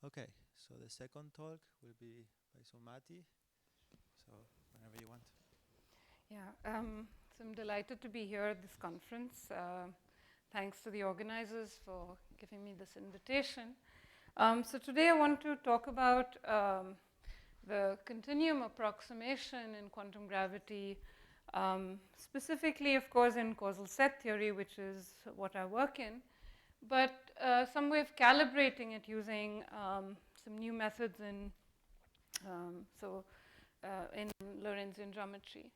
Okay, so the second talk will be by Sumati. So whenever you want. Yeah, so I'm delighted to be here at this conference. Thanks to the organizers for giving me this invitation. So today I want to talk about the continuum approximation in quantum gravity, specifically, of course, in causal set theory, which is what I work in, but some way of calibrating it using some new methods in Lorentzian geometry.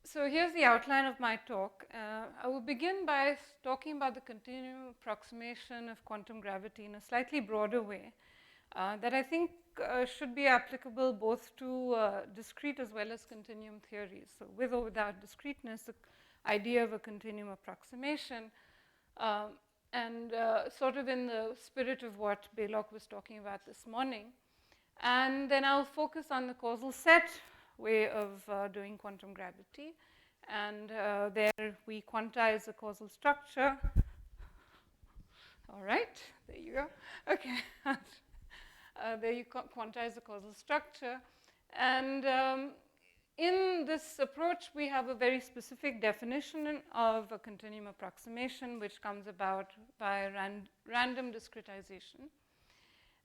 So here's the outline of my talk. I will begin by talking about the continuum approximation of quantum gravity in a slightly broader way that I think should be applicable both to discrete as well as continuum theories. So with or without discreteness, the idea of a continuum approximation and sort of in the spirit of what Baylock was talking about this morning. And then I'll focus on the causal set way of doing quantum gravity. And there we quantize the causal structure. All right, there you go. Okay. There you quantize the causal structure. And in this approach, we have a very specific definition of a continuum approximation, which comes about by random discretization.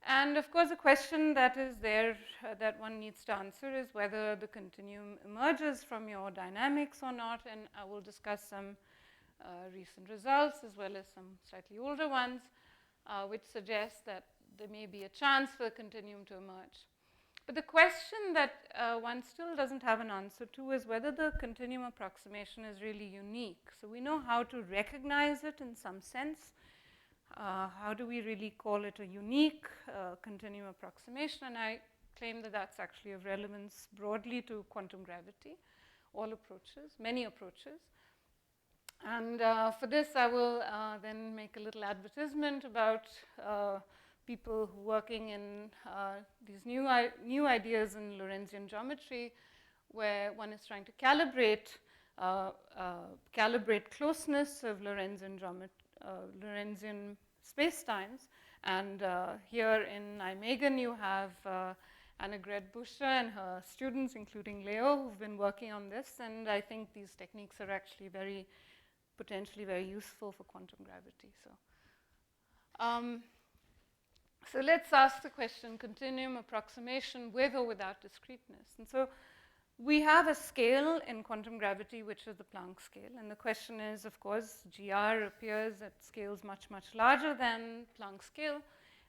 And of course, the question that is there that one needs to answer is whether the continuum emerges from your dynamics or not. And I will discuss some recent results as well as some slightly older ones, which suggest that there may be a chance for the continuum to emerge. But the question that one still doesn't have an answer to is whether the continuum approximation is really unique. So we know how to recognize it in some sense. How do we really call it a unique continuum approximation? And I claim that that's actually of relevance broadly to quantum gravity, all approaches, many approaches. And for this, I will then make a little advertisement about people working in these new ideas in Lorentzian geometry, where one is trying to calibrate closeness of Lorentzian spacetimes. And here in Nijmegen, you have Annegret Busche and her students, including Leo, who've been working on this. And I think these techniques are actually potentially very useful for quantum gravity. So let's ask the question, continuum approximation with or without discreteness. And so we have a scale in quantum gravity, which is the Planck scale. And the question is, of course, GR appears at scales much, much larger than Planck scale.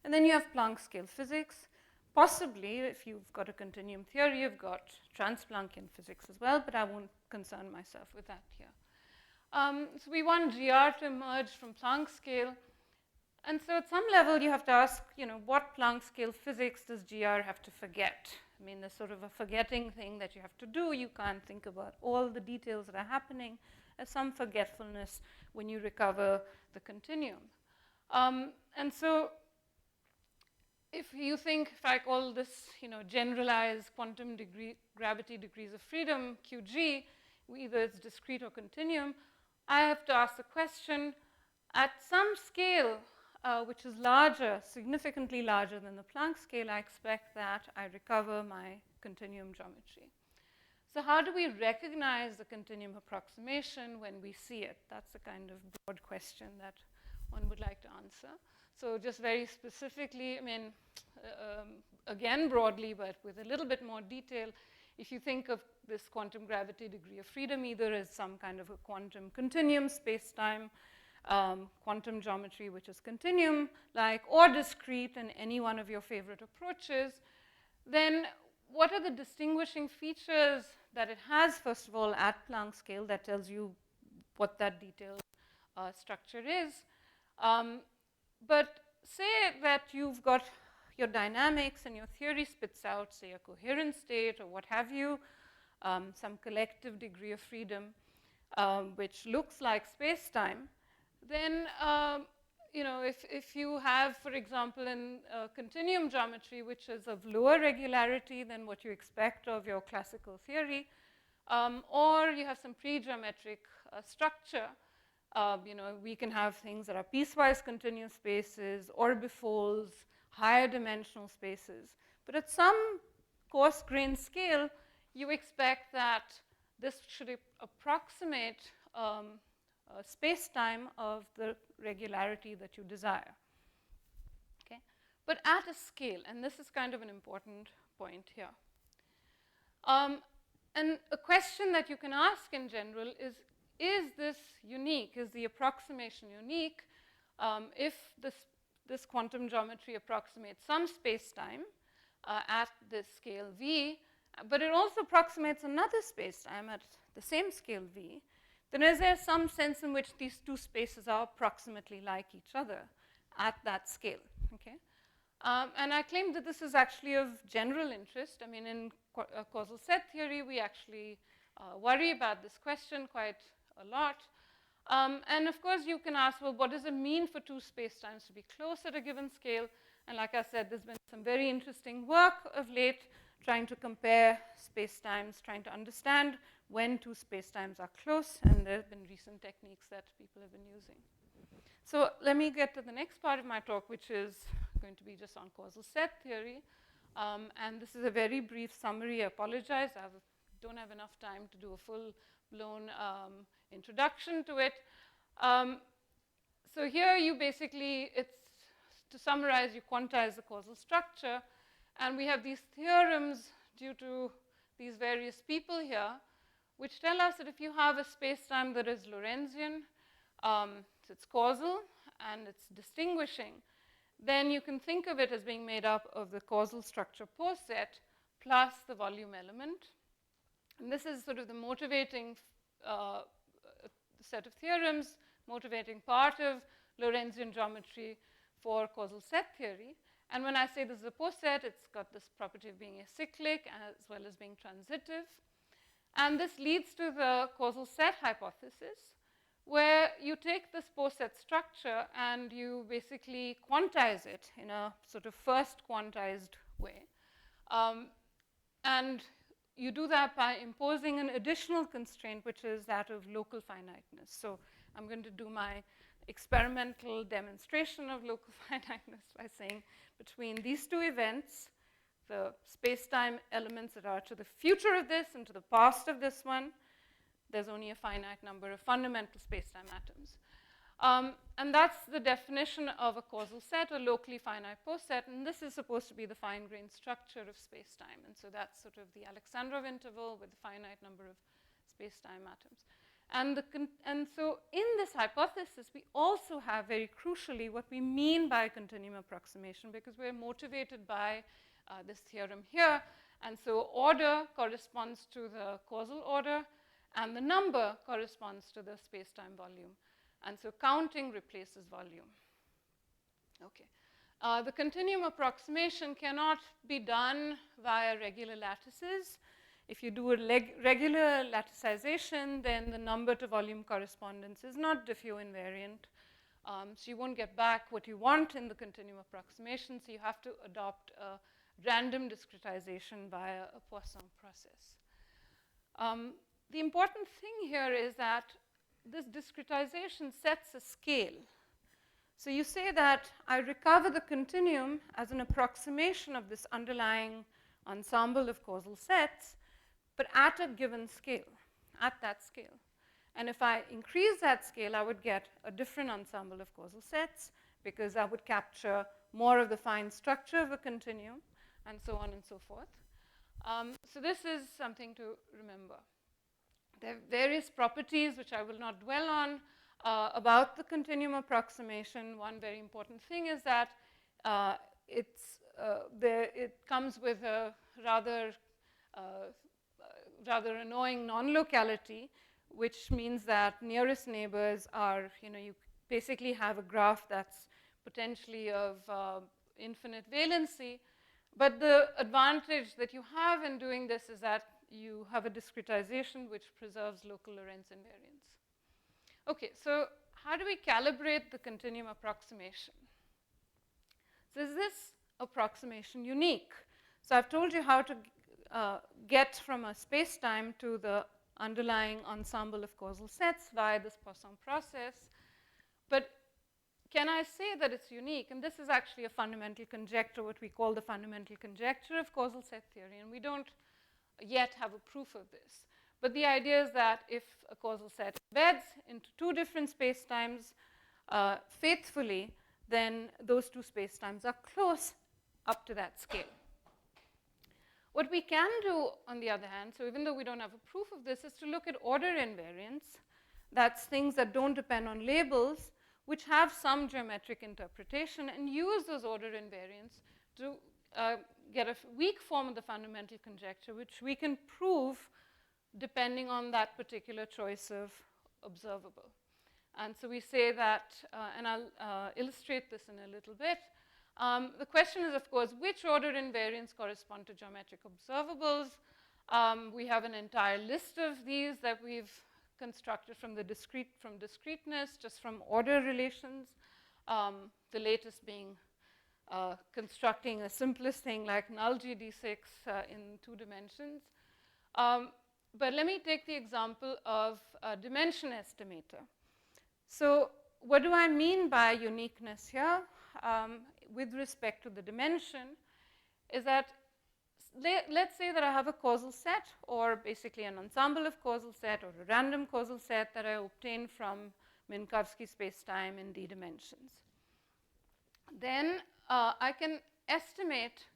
And then you have Planck scale physics. Possibly, if you've got a continuum theory, you've got trans-Planckian physics as well, but I won't concern myself with that here. So we want GR to emerge from Planck scale. And so at some level, you have to ask, what Planck scale physics does GR have to forget? I mean, there's sort of a forgetting thing that you have to do. You can't think about all the details that are happening. There's some forgetfulness when you recover the continuum. And so if you think, if I call this, generalized quantum gravity degrees of freedom, QG, either it's discrete or continuum, I have to ask the question, at some scale, which is larger, significantly larger than the Planck scale, I expect that I recover my continuum geometry. So how do we recognize the continuum approximation when we see it? That's a kind of broad question that one would like to answer. So just very specifically, again broadly, but with a little bit more detail, if you think of this quantum gravity degree of freedom either as some kind of a quantum continuum space-time, quantum geometry, which is continuum-like, or discrete in any one of your favorite approaches, then what are the distinguishing features that it has, first of all, at Planck scale that tells you what that detailed structure is? But say that you've got your dynamics and your theory spits out, say, a coherent state or what have you, some collective degree of freedom, which looks like space-time. Then, if you have, for example, in continuum geometry, which is of lower regularity than what you expect of your classical theory, or you have some pre-geometric structure, we can have things that are piecewise continuous spaces, orbifolds, higher dimensional spaces. But at some coarse-grained scale, you expect that this should approximate a space-time of the regularity that you desire. Okay? But at a scale, and this is kind of an important point here. And a question that you can ask in general is this unique? Is the approximation unique if this quantum geometry approximates some space-time at this scale v, but it also approximates another space-time at the same scale v, then is there some sense in which these two spaces are approximately like each other at that scale? Okay? And I claim that this is actually of general interest. I mean, in causal set theory, we actually worry about this question quite a lot. And of course, you can ask, well, what does it mean for two spacetimes to be close at a given scale? And like I said, there's been some very interesting work of late trying to compare spacetimes, trying to understand when two spacetimes are close, and there have been recent techniques that people have been using. So let me get to the next part of my talk, which is going to be just on causal set theory. And this is a very brief summary. I apologize. I don't have enough time to do a full-blown introduction to it. So here you basically, to summarize, you quantize the causal structure. And we have these theorems due to these various people here, which tell us that if you have a space-time that is Lorentzian, so it's causal and it's distinguishing, then you can think of it as being made up of the causal structure Proset plus the volume element. And this is sort of the motivating set of theorems, motivating part of Lorentzian geometry for causal set theory. And when I say this is a Proset, it's got this property of being acyclic as well as being transitive. And this leads to the causal set hypothesis, where you take this Proset structure and you basically quantize it in a sort of first quantized way. And you do that by imposing an additional constraint, which is that of local finiteness. So I'm going to do my experimental demonstration of local finiteness by saying between these two events, the space-time elements that are to the future of this and to the past of this one, there's only a finite number of fundamental space-time atoms. And that's the definition of a causal set, a locally finite Proset, and this is supposed to be the fine-grained structure of space-time. And so that's sort of the Alexandrov interval with a finite number of space-time atoms. And so in this hypothesis, we also have very crucially what we mean by continuum approximation, because we're motivated by this theorem here. And so order corresponds to the causal order, and the number corresponds to the space-time volume. And so counting replaces volume. Okay. The continuum approximation cannot be done via regular lattices. If you do a regular latticization, then the number to volume correspondence is not diffew invariant. So you won't get back what you want in the continuum approximation, so you have to adopt a random discretization via a Poisson process. The important thing here is that this discretization sets a scale. So you say that I recover the continuum as an approximation of this underlying ensemble of causal sets, but at a given scale, at that scale. And if I increase that scale, I would get a different ensemble of causal sets, because I would capture more of the fine structure of a continuum, and so on and so forth. So this is something to remember. There are various properties which I will not dwell on about the continuum approximation. One very important thing is that it comes with a rather annoying non-locality, which means that nearest neighbors are, you basically have a graph that's potentially of infinite valency. But the advantage that you have in doing this is that you have a discretization which preserves local Lorentz invariance. Okay, so how do we calibrate the continuum approximation? So is this approximation unique? So I've told you how to get from a space-time to the underlying ensemble of causal sets via this Poisson process. But can I say that it's unique? And this is actually a fundamental conjecture, what we call the fundamental conjecture of causal set theory, and we don't yet have a proof of this. But the idea is that if a causal set embeds into two different spacetimes faithfully, then those two spacetimes are close up to that scale. What we can do, on the other hand, so even though we don't have a proof of this, is to look at order invariance. That's things that don't depend on labels, which have some geometric interpretation, and use those order invariance to get a weak form of the fundamental conjecture, which we can prove depending on that particular choice of observable. And so we say that, and I'll illustrate this in a little bit. The question is, of course, which order invariants correspond to geometric observables? We have an entire list of these that we've constructed from discreteness, just from order relations. The latest being constructing the simplest thing like null GD6 in 2 dimensions. But let me take the example of a dimension estimator. So what do I mean by uniqueness here with respect to the dimension is that let's say that I have a causal set, or basically an ensemble of causal set, or a random causal set that I obtain from Minkowski spacetime in d dimensions. Then I can estimate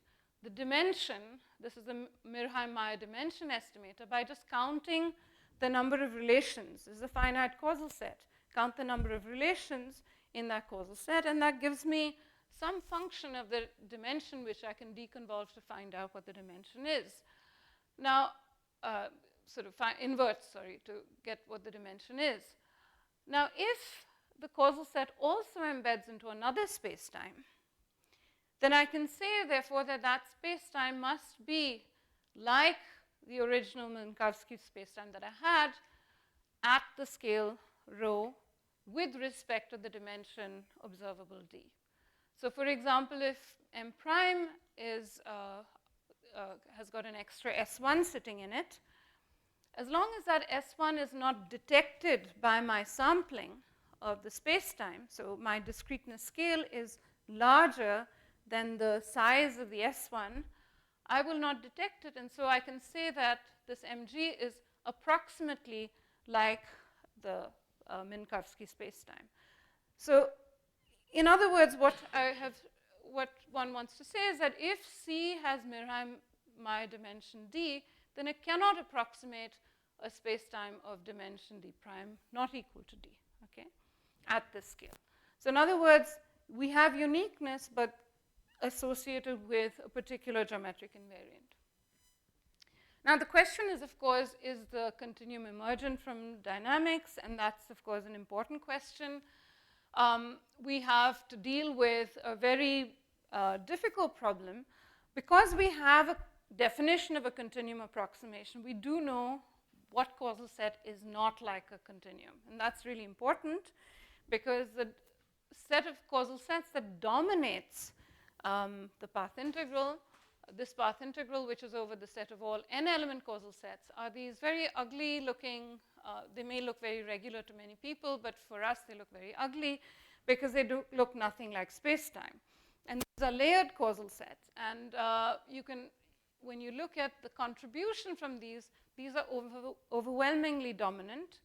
the dimension. This is the Myrheim-Meyer dimension estimator by just counting the number of relations. This is a finite causal set. Count the number of relations in that causal set, and that gives me some function of the dimension which I can deconvolve to find out what the dimension is. Now, invert, to get what the dimension is. Now, if the causal set also embeds into another spacetime, then I can say, therefore, that that spacetime must be like the original Minkowski spacetime that I had at the scale rho with respect to the dimension observable d. So, for example, if M prime is, has got an extra S1 sitting in it, as long as that S1 is not detected by my sampling of the spacetime, so my discreteness scale is larger than the size of the S1, I will not detect it, and so I can say that this Mg is approximately like the Minkowski spacetime. So, in other words, what one wants to say is that if C has Myrheim-Meyer dimension d, then it cannot approximate a spacetime of dimension d prime not equal to d, okay, at this scale. So, in other words, we have uniqueness, but associated with a particular geometric invariant. Now, the question is, of course, is the continuum emergent from dynamics? And that's, of course, an important question. We have to deal with a very difficult problem. Because we have a definition of a continuum approximation, we do know what causal set is not like a continuum. And that's really important because the set of causal sets that dominates the path integral, this path integral, which is over the set of all n-element causal sets, are these very ugly looking, they may look very regular to many people, but for us they look very ugly because they do look nothing like spacetime. And these are layered causal sets. And you can, when you look at the contribution from these are overwhelmingly dominant.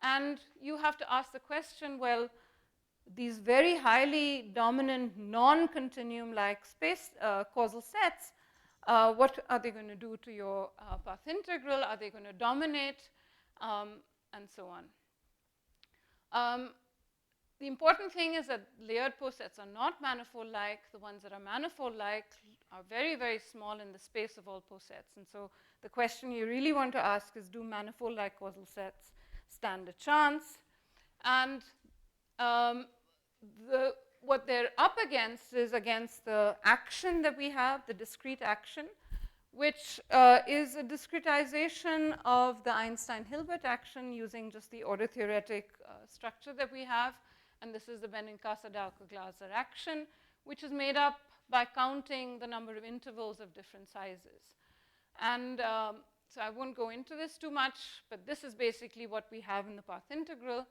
And you have to ask the question, well, these very highly dominant non-continuum-like space causal sets, what are they going to do to your path integral? Are they going to dominate? And so on. The important thing is that layered posets are not manifold-like. The ones that are manifold-like are very, very small in the space of all posets. And so the question you really want to ask is, do manifold-like causal sets stand a chance? And what they're up against is against the action that we have, the discrete action, which is a discretization of the Einstein-Hilbert action using just the order theoretic structure that we have. And this is the Benincasa-Dalco-Glaser action, which is made up by counting the number of intervals of different sizes. And so I won't go into this too much, but this is basically what we have in the path integral.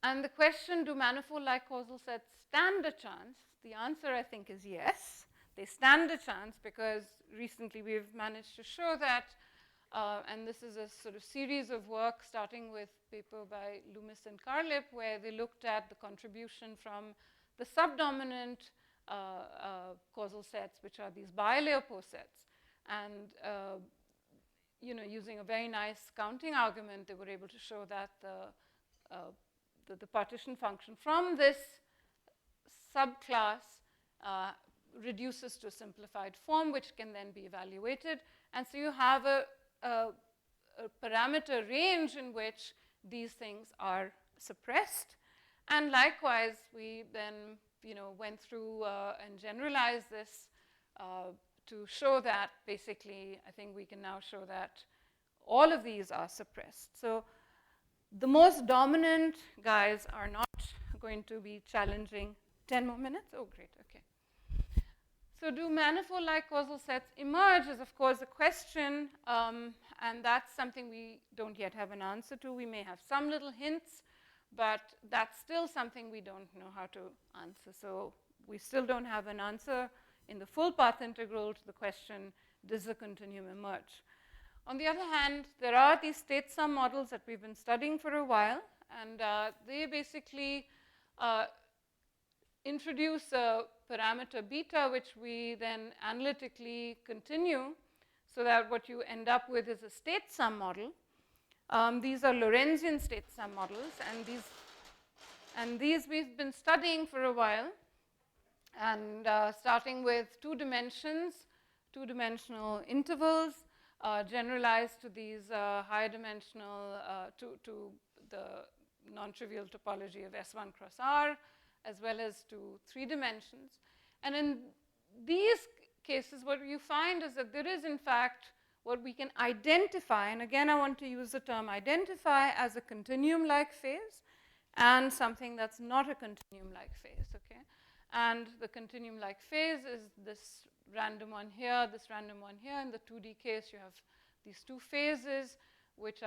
And the question, do manifold-like causal sets stand a chance? The answer, I think, is yes. They stand a chance because recently we've managed to show that, and this is a sort of series of work starting with paper by Loomis and Carlip, where they looked at the contribution from the subdominant causal sets, which are these bilayer posets. And using a very nice counting argument, they were able to show that the partition function from this subclass reduces to a simplified form, which can then be evaluated. And so you have a parameter range in which these things are suppressed. And likewise, we then went through and generalized this to show that basically, I think we can now show that all of these are suppressed. So the most dominant guys are not going to be challenging. 10 more minutes? Oh, great, okay. So do manifold-like causal sets emerge is, of course, a question, and that's something we don't yet have an answer to. We may have some little hints, but that's still something we don't know how to answer. So we still don't have an answer in the full path integral to the question, does the continuum emerge? On the other hand, there are these state sum models that we've been studying for a while, and they basically introduce a parameter beta, which we then analytically continue, so that what you end up with is a state sum model. These are Lorentzian state sum models, and these we've been studying for a while, and starting with two-dimensional intervals, generalized to these higher dimensional, to the non-trivial topology of S1 cross R, as well as to 3 dimensions. And in these cases, what you find is that there is, in fact, what we can identify, and again, I want to use the term identify as a continuum-like phase, and something that's not a continuum-like phase, okay? And the continuum-like phase is this random one here, this random one here. In the 2D case, you have these two phases, which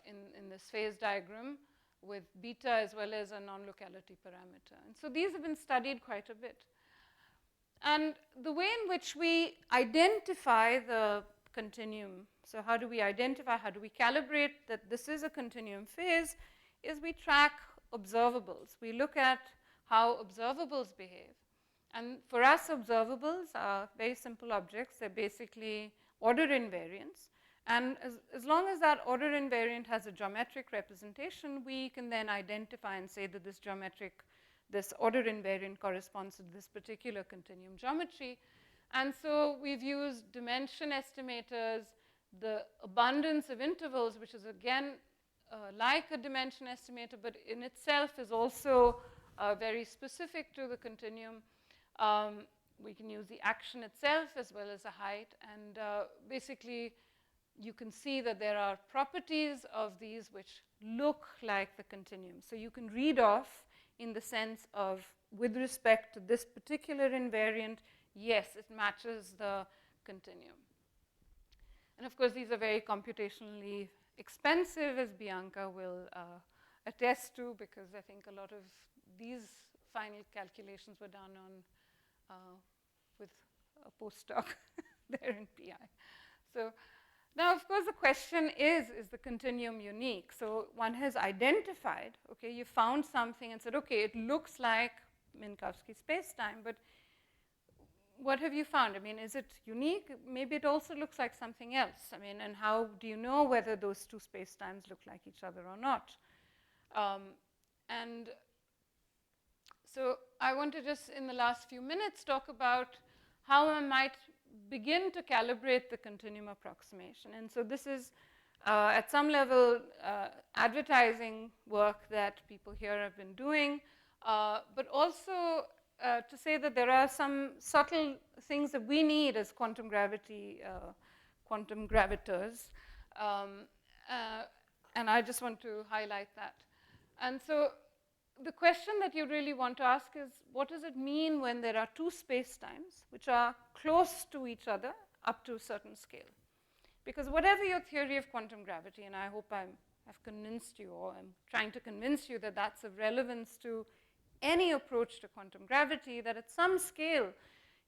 in this phase diagram with beta as well as a non-locality parameter. And so these have been studied quite a bit. And the way in which we identify the continuum, so how do we identify, how do we calibrate that this is a continuum phase, is we track observables. We look at how observables behave. And for us, observables are very simple objects. They're basically order invariants. And as long as that order invariant has a geometric representation, we can then identify and say that this order invariant corresponds to this particular continuum geometry. And so we've used dimension estimators, the abundance of intervals, which is again like a dimension estimator, but in itself is also very specific to the continuum. We can use the action itself as well as the height, and basically you can see that there are properties of these which look like the continuum. So you can read off in the sense of, with respect to this particular invariant, yes, it matches the continuum. And of course, these are very computationally expensive, as Bianca will attest to, because I think a lot of these final calculations were done on with a postdoc there in PI. So now, of course, the question is the continuum unique? So one has identified, okay, you found something and said, okay, it looks like Minkowski spacetime, but what have you found? I mean, is it unique? Maybe it also looks like something else. I mean, and how do you know whether those two spacetimes look like each other or not? And so I want to just, in the last few minutes, talk about how I might begin to calibrate the continuum approximation. And so this is, at some level, advertising work that people here have been doing, but also to say that there are some subtle things that we need as quantum gravity, quantum gravitors. And I just want to highlight that. And so the question that you really want to ask is, what does it mean when there are two spacetimes which are close to each other up to a certain scale? Because whatever your theory of quantum gravity, and I hope I'm I've convinced you, or I'm trying to convince you that that's of relevance to any approach to quantum gravity, that at some scale,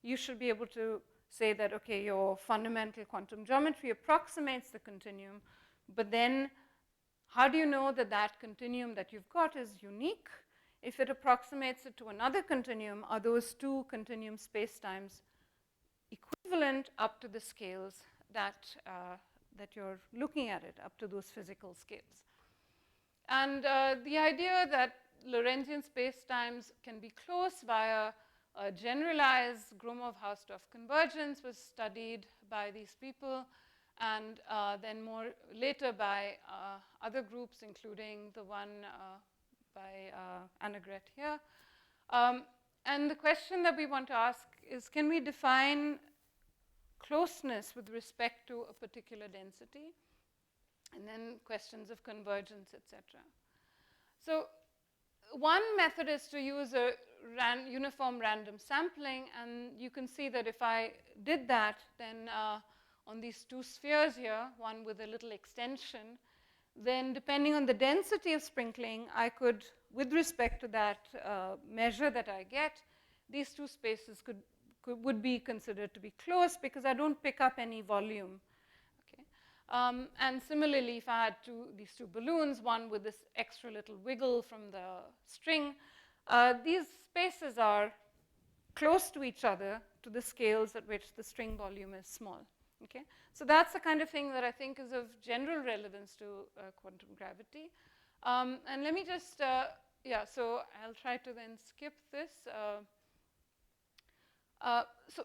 you should be able to say that, okay, your fundamental quantum geometry approximates the continuum, but then how do you know that that continuum that you've got is unique? If it approximates it to another continuum, are those two continuum spacetimes equivalent up to the scales that, that you're looking at it, up to those physical scales? And the idea that Lorentzian spacetimes can be close via a generalized Gromov-Hausdorff convergence was studied by these people, and then more later by other groups, including the one by Annegret here. And the question that we want to ask is, can we define closeness with respect to a particular density? And then questions of convergence, etc. So one method is to use a uniform random sampling, and you can see that if I did that, then on these two spheres here, one with a little extension, then depending on the density of sprinkling, I could, with respect to that measure that I get, these two spaces would be considered to be close because I don't pick up any volume. Okay? And similarly, if I had these two balloons, one with this extra little wiggle from the string, these spaces are close to each other to the scales at which the string volume is small. Okay? So that's the kind of thing that I think is of general relevance to quantum gravity. And let me just, yeah, so I'll try to then skip this.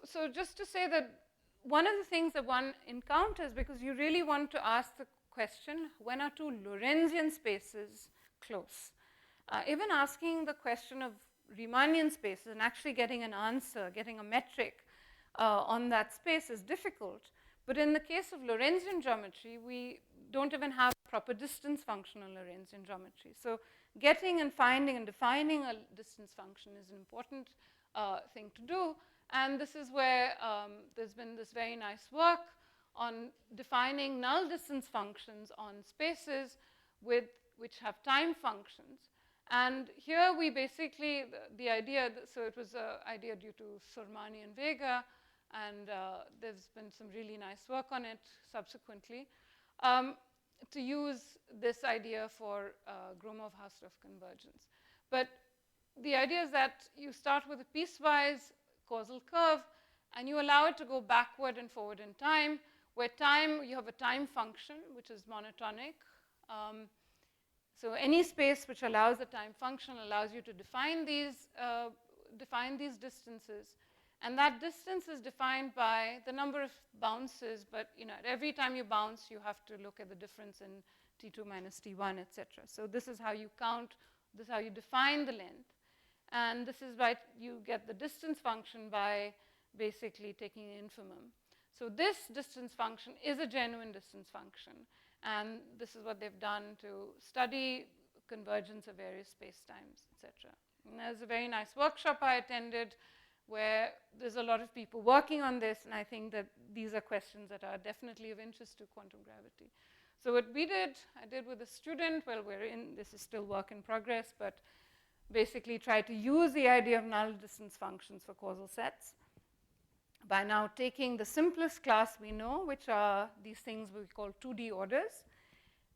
So just to say that one of the things that one encounters, because you really want to ask the question, when are two Lorentzian spaces close? Even asking the question of Riemannian spaces and actually getting an answer, getting a metric on that space is difficult. But in the case of Lorentzian geometry, we don't even have a proper distance function in Lorentzian geometry. So getting and finding and defining a distance function is an important thing to do. And this is where there's been this very nice work on defining null distance functions on spaces which have time functions. And here we basically, the idea, so it was an idea due to Surmani and Vega, and there's been some really nice work on it subsequently, to use this idea for Gromov-Hausdorff convergence. But the idea is that you start with a piecewise causal curve, and you allow it to go backward and forward in time, where time, you have a time function, which is monotonic. So any space which allows a time function allows you to define these distances. And that distance is defined by the number of bounces, but at every time you bounce, you have to look at the difference in T2 minus T1, etc. So this is how you count, this is how you define the length. And this is why you get the distance function by basically taking an infimum. So this distance function is a genuine distance function. And this is what they've done to study convergence of various spacetimes, etc. And there's a very nice workshop I attended where there's a lot of people working on this, and I think that these are questions that are definitely of interest to quantum gravity. So what I did with a student, well, this is still work in progress, but basically try to use the idea of null distance functions for causal sets by now taking the simplest class we know, which are these things we call 2D orders.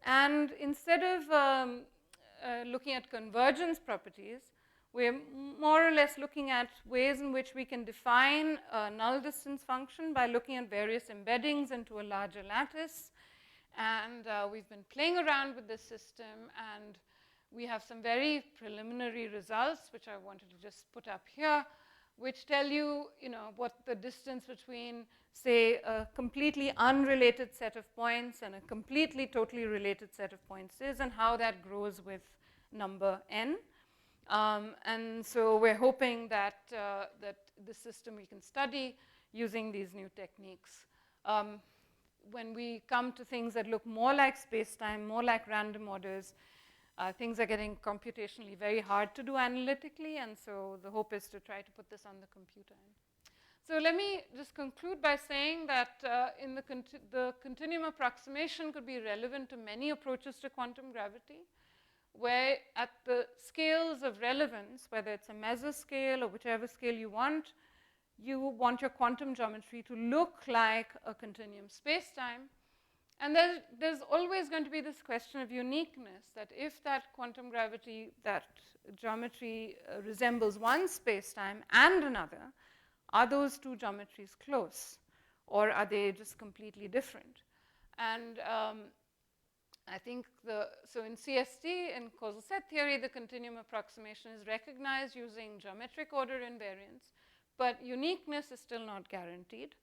And instead of looking at convergence properties, we're more or less looking at ways in which we can define a null distance function by looking at various embeddings into a larger lattice. And we've been playing around with this system, and we have some very preliminary results, which I wanted to just put up here, which tell you, what the distance between, say, a completely unrelated set of points and a completely totally related set of points is, and how that grows with number n. And so we're hoping that this system we can study using these new techniques. When we come to things that look more like space-time, more like random orders, things are getting computationally very hard to do analytically, and so the hope is to try to put this on the computer. So let me just conclude by saying that in the continuum approximation could be relevant to many approaches to quantum gravity, where at the scales of relevance, whether it's a mesoscale or whichever scale you want your quantum geometry to look like a continuum spacetime. And there's always going to be this question of uniqueness, that if that quantum gravity, that geometry resembles one spacetime and another, are those two geometries close, or are they just completely different? And I think so in CST, in causal set theory, the continuum approximation is recognized using geometric order invariance, but uniqueness is still not guaranteed.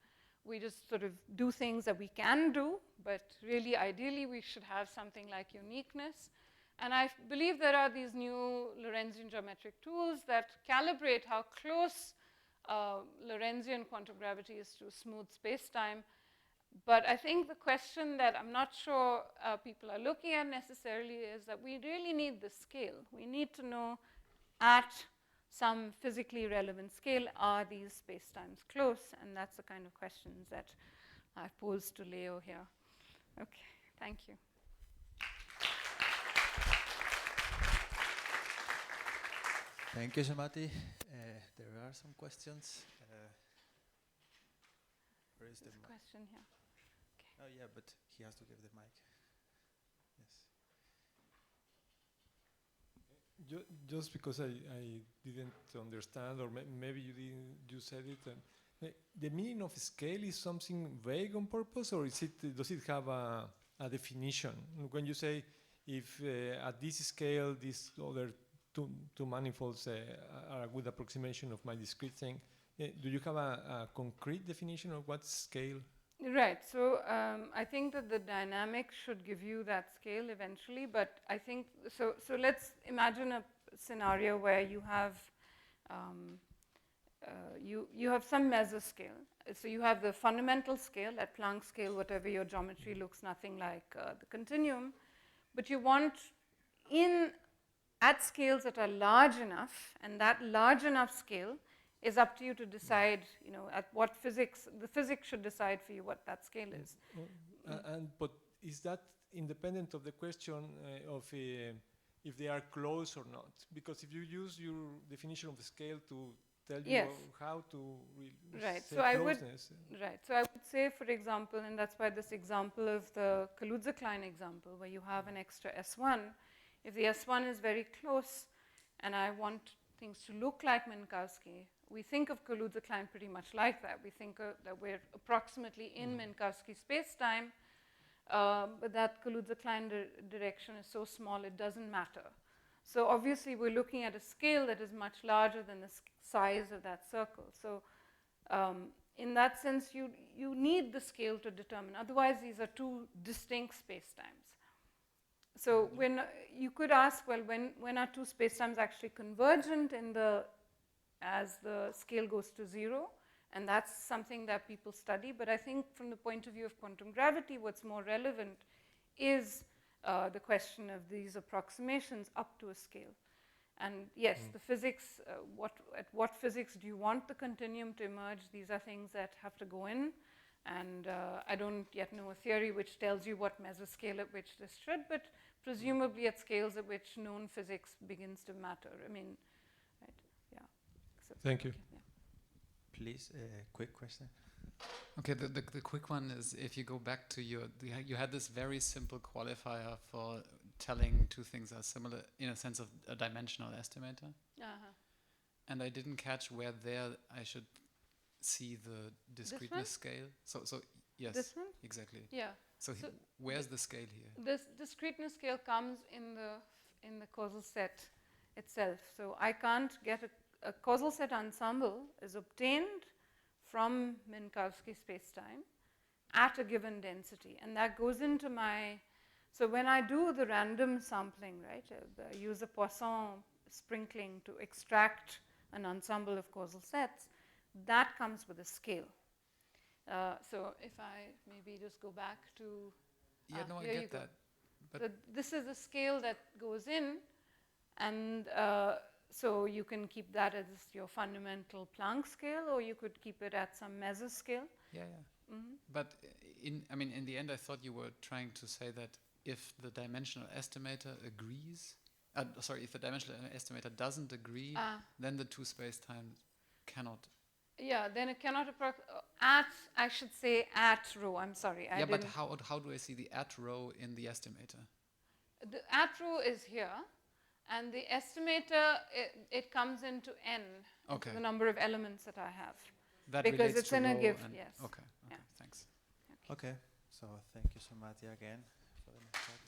We just sort of do things that we can do, but really, ideally, we should have something like uniqueness. And I believe there are these new Lorentzian geometric tools that calibrate how close Lorentzian quantum gravity is to smooth spacetime. But I think the question that I'm not sure people are looking at necessarily is that we really need the scale. We need to know at some physically relevant scale, are these spacetimes close? And that's the kind of questions that I've posed to Leo here. Okay, thank you. Thank you, Sumati. There are some questions. Where is the mic? Question here. Oh, yeah, but he has to give the mic. Yes. Just because I didn't understand, or maybe you said it. The meaning of scale is something vague on purpose, or does it have a definition? When you say if at this scale, these other two manifolds are a good approximation of my discrete thing, do you have a concrete definition of what scale? Right. So I think that the dynamics should give you that scale eventually. But I think so. So let's imagine a scenario where you have you have some mesoscale. So you have the fundamental scale, at Planck scale, whatever your geometry looks nothing like the continuum. But you want at scales that are large enough, and that large enough scale is up to you to decide, at what the physics should decide for you what that scale is. But is that independent of the question of if they are close or not? Because if you use your definition of the scale to tell you how to say closeness. So I would say, for example, and that's why this example of the Kaluza-Klein example, where you have an extra S1, if the S1 is very close, and I want things to look like Minkowski, we think of Kaluza-Klein pretty much like that. We think that we're approximately in Minkowski spacetime, but that Kaluza-Klein direction is so small it doesn't matter. So obviously we're looking at a scale that is much larger than the size of that circle. So in that sense, you need the scale to determine. Otherwise, these are two distinct spacetimes. So when you could ask, well, when are two spacetimes actually convergent as the scale goes to 0? And that's something that people study. But I think from the point of view of quantum gravity, what's more relevant is the question of these approximations up to a scale. And yes, the physics, at what physics do you want the continuum to emerge? These are things that have to go in. And I don't yet know a theory which tells you what mesoscale at which this should, but presumably at scales at which known physics begins to matter. I mean, right, yeah. So, thank you. Yeah. Please, quick question. Okay, the quick one is, if you go back to you had this very simple qualifier for telling two things are similar in a sense of a dimensional estimator. And I didn't catch where there I should see the discreteness scale. So yes, this one? Exactly. Yeah. So where's the scale here? This discreteness scale comes in the causal set itself. So I can't get a causal set ensemble is obtained from Minkowski spacetime at a given density, and that goes into so when I do the random sampling, right, I use a Poisson sprinkling to extract an ensemble of causal sets, that comes with a scale. So if I maybe just go back to... I get that. But this is the scale that goes in, and So you can keep that as your fundamental Planck scale, or you could keep it at some mesoscale. Yeah, yeah. But in the end, I thought you were trying to say that if the dimensional estimator agrees, if the dimensional estimator doesn't agree, then the two spacetimes cannot. Yeah, then it cannot I should say at rho. I'm sorry. Yeah, but how do I see the at rho in the estimator? The at rho is here, and the estimator it comes into n, Okay. the number of elements that I have. That because relates it's to in a rho gift, and- yes. Okay, Yeah. thanks. Okay, so thank you, Sumati, again for the talk.